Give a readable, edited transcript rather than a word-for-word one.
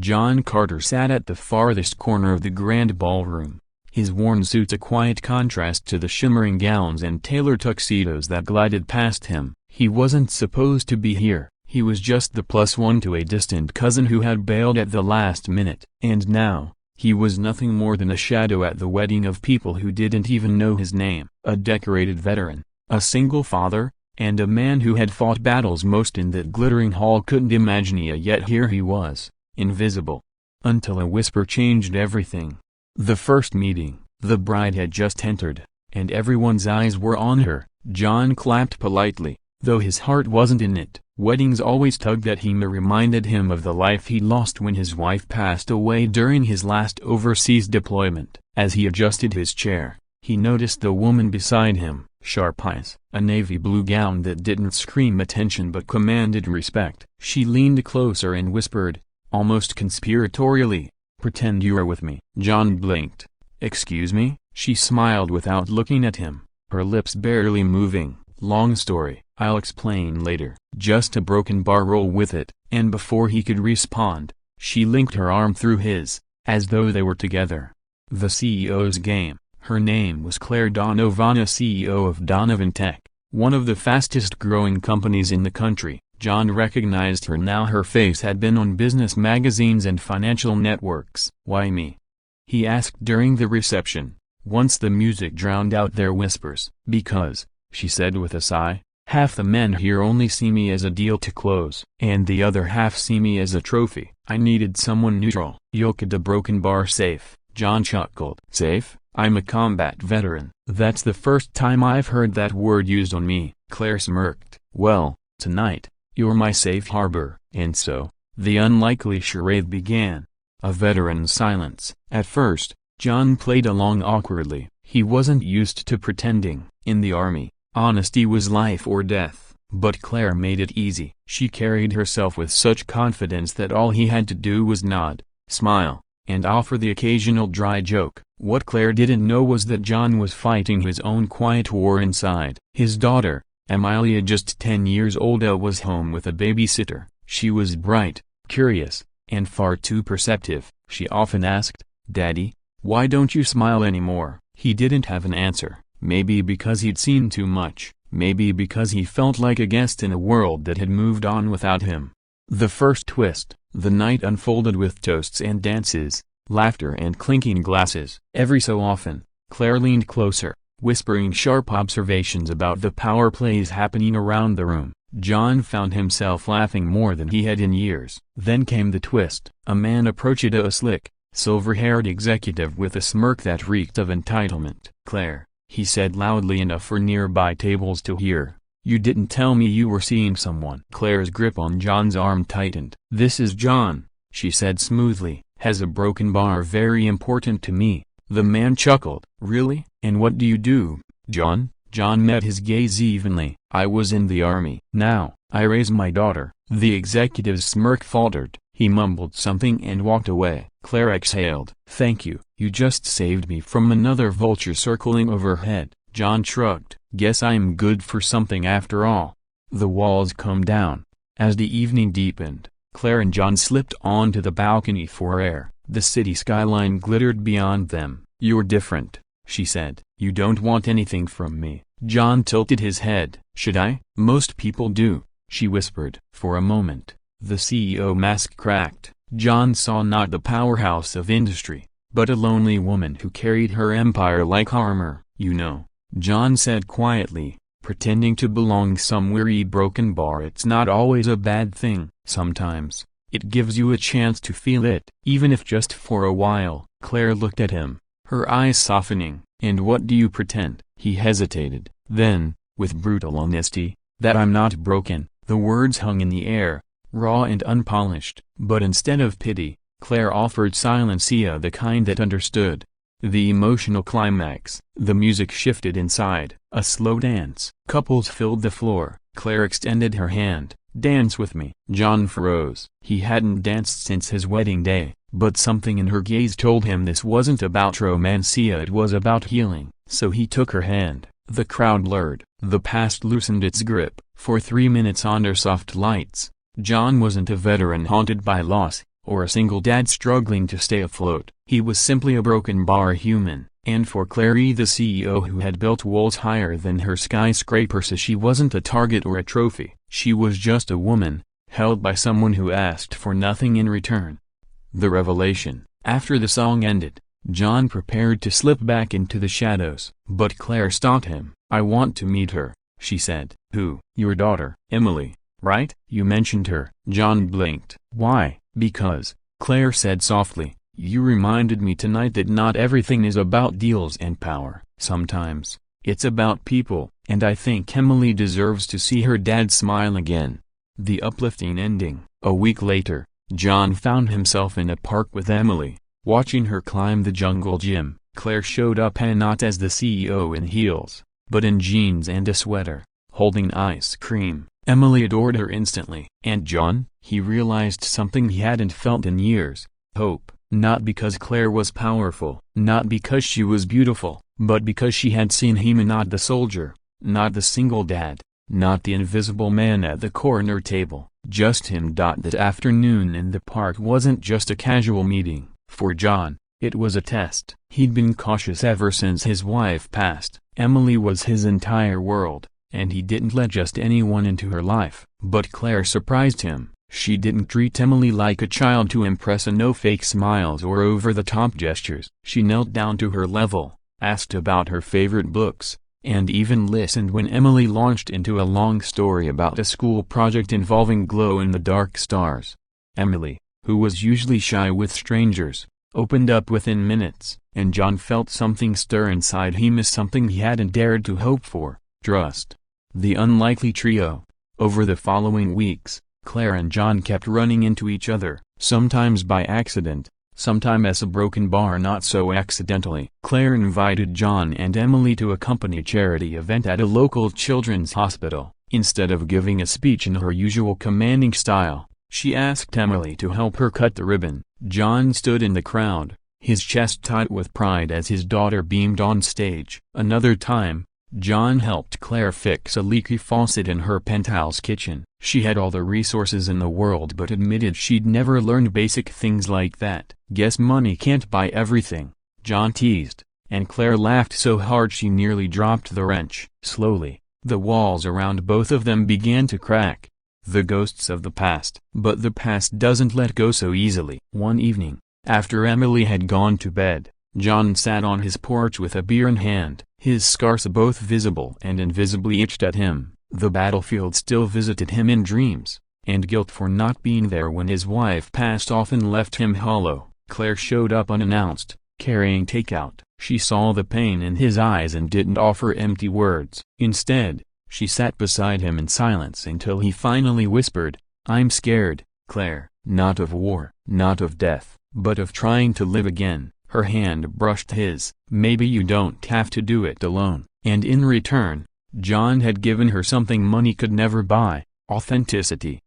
John Carter sat at the farthest corner of the grand ballroom, his worn suits a quiet contrast to the shimmering gowns and tailored tuxedos that glided past him. He wasn't supposed to be here, he was just the plus one to a distant cousin who had bailed at the last minute. And now, he was nothing more than a shadow at the wedding of people who didn't even know his name. A decorated veteran, a single father, and a man who had fought battles most in that glittering hall couldn't imagine it, yet here he was, invisible. Until a whisper changed everything. The first meeting, the bride had just entered, and everyone's eyes were on her. John clapped politely, though his heart wasn't in it. Weddings always tugged at him. It reminded him of the life he lost when his wife passed away during his last overseas deployment. As he adjusted his chair, he noticed the woman beside him, sharp eyes, a navy blue gown that didn't scream attention but commanded respect. She leaned closer and whispered, almost conspiratorially, "Pretend you are with me." John blinked. "Excuse me?" She smiled without looking at him, her lips barely moving. "Long story, I'll explain later." Just a broken bar, roll with it. And before he could respond, she linked her arm through his, as though they were together. The CEO's game. Her name was Claire Donovan, CEO of Donovan Tech, one of the fastest growing companies in the country. John recognized her now. Her face had been on business magazines and financial networks. "Why me?" he asked during the reception, once the music drowned out their whispers. "Because," she said with a sigh, "half the men here only see me as a deal to close, and the other half see me as a trophy. I needed someone neutral." "You'll keep the broken bar safe," John chuckled. "Safe? I'm a combat veteran." "That's the first time I've heard that word used on me," Claire smirked. "Well, tonight, you're my safe harbor." And so, the unlikely charade began. A veteran's silence. At first, John played along awkwardly. He wasn't used to pretending. In the army, honesty was life or death. But Claire made it easy. She carried herself with such confidence that all he had to do was nod, smile, and offer the occasional dry joke. What Claire didn't know was that John was fighting his own quiet war inside. His daughter, Amalia, just 10 years old, was home with a babysitter. She was bright, curious, and far too perceptive. She often asked, "Daddy, why don't you smile anymore?" He didn't have an answer. Maybe because he'd seen too much, maybe because he felt like a guest in a world that had moved on without him. The first twist. The night unfolded with toasts and dances, laughter and clinking glasses. Every so often, Claire leaned closer, whispering sharp observations about the power plays happening around the room. John found himself laughing more than he had in years. Then came the twist. A man approached a slick, silver-haired executive with a smirk that reeked of entitlement. "Claire," he said loudly enough for nearby tables to hear, "you didn't tell me you were seeing someone." Claire's grip on John's arm tightened. "This is John," she said smoothly. "Has a broken bar. Very important to me." The man chuckled. "Really? And what do you do, John?" John met his gaze evenly. "I was in the army. Now, I raise my daughter." The executive's smirk faltered. He mumbled something and walked away. Claire exhaled. "Thank you. You just saved me from another vulture circling overhead." John shrugged. "Guess I'm good for something after all." The walls come down. As the evening deepened, Claire and John slipped onto the balcony for air. The city skyline glittered beyond them. "You're different," she said. "You don't want anything from me." John tilted his head. "Should I?" "Most people do," she whispered. For a moment, the CEO mask cracked. John saw not the powerhouse of industry, but a lonely woman who carried her empire like armor. "You know," John said quietly, pretending to belong somewhere. "A broken bar, it's not always a bad thing. Sometimes, it gives you a chance to feel it, even if just for a while." Claire looked at him, her eyes softening. "And what do you pretend?" He hesitated. Then, with brutal honesty, "That I'm not broken." The words hung in the air, raw and unpolished. But instead of pity, Claire offered silence, the kind that understood. The emotional climax. The music shifted inside. A slow dance. Couples filled the floor. Claire extended her hand. "Dance with me." John froze. He hadn't danced since his wedding day, but something in her gaze told him this wasn't about romance, it was about healing. So he took her hand. The crowd blurred. The past loosened its grip. For 3 minutes under soft lights, John wasn't a veteran haunted by loss, or a single dad struggling to stay afloat. He was simply a broken bar human. And for Clary, the CEO who had built walls higher than her skyscrapers, she wasn't a target or a trophy. She was just a woman, held by someone who asked for nothing in return. The revelation. After the song ended, John prepared to slip back into the shadows. But Claire stopped him. "I want to meet her," she said. "Who?" "Your daughter, Emily, right? You mentioned her." John blinked. "Why?" "Because," Claire said softly, "you reminded me tonight that not everything is about deals and power. Sometimes, it's about people, and I think Emily deserves to see her dad smile again." The uplifting ending. A week later, John found himself in a park with Emily, watching her climb the jungle gym. Claire showed up, and not as the CEO in heels, but in jeans and a sweater, holding ice cream. Emily adored her instantly. And John? He realized something he hadn't felt in years: hope. Not because Claire was powerful, not because she was beautiful, but because she had seen him, not the soldier, not the single dad, not the invisible man at the corner table, just him. That afternoon in the park wasn't just a casual meeting. For John, it was a test. He'd been cautious ever since his wife passed. Emily was his entire world, and he didn't let just anyone into her life. But Claire surprised him. She didn't treat Emily like a child to impress, and no fake smiles or over-the-top gestures. She knelt down to her level, asked about her favorite books, and even listened when Emily launched into a long story about a school project involving glow-in-the-dark stars. Emily, who was usually shy with strangers, opened up within minutes, and John felt something stir inside him, something he hadn't dared to hope for: trust. The unlikely trio. Over the following weeks, Claire and John kept running into each other, sometimes by accident, sometimes as a broken bar not so accidentally. Claire invited John and Emily to a company charity event at a local children's hospital. Instead of giving a speech in her usual commanding style, she asked Emily to help her cut the ribbon. John stood in the crowd, his chest tight with pride as his daughter beamed on stage. Another time, John helped Claire fix a leaky faucet in her penthouse kitchen. She had all the resources in the world but admitted she'd never learned basic things like that. "Guess money can't buy everything," John teased, and Claire laughed so hard she nearly dropped the wrench. Slowly, the walls around both of them began to crack. The ghosts of the past. But the past doesn't let go so easily. One evening, after Emily had gone to bed, John sat on his porch with a beer in hand. His scars, both visible and invisibly, itched at him. The battlefield still visited him in dreams, and guilt for not being there when his wife passed often left him hollow. Claire showed up unannounced, carrying takeout. She saw the pain in his eyes and didn't offer empty words. Instead, she sat beside him in silence until he finally whispered, "I'm scared, Claire, not of war, not of death, but of trying to live again." Her hand brushed his. "Maybe you don't have to do it alone." And in return, John had given her something money could never buy: authenticity.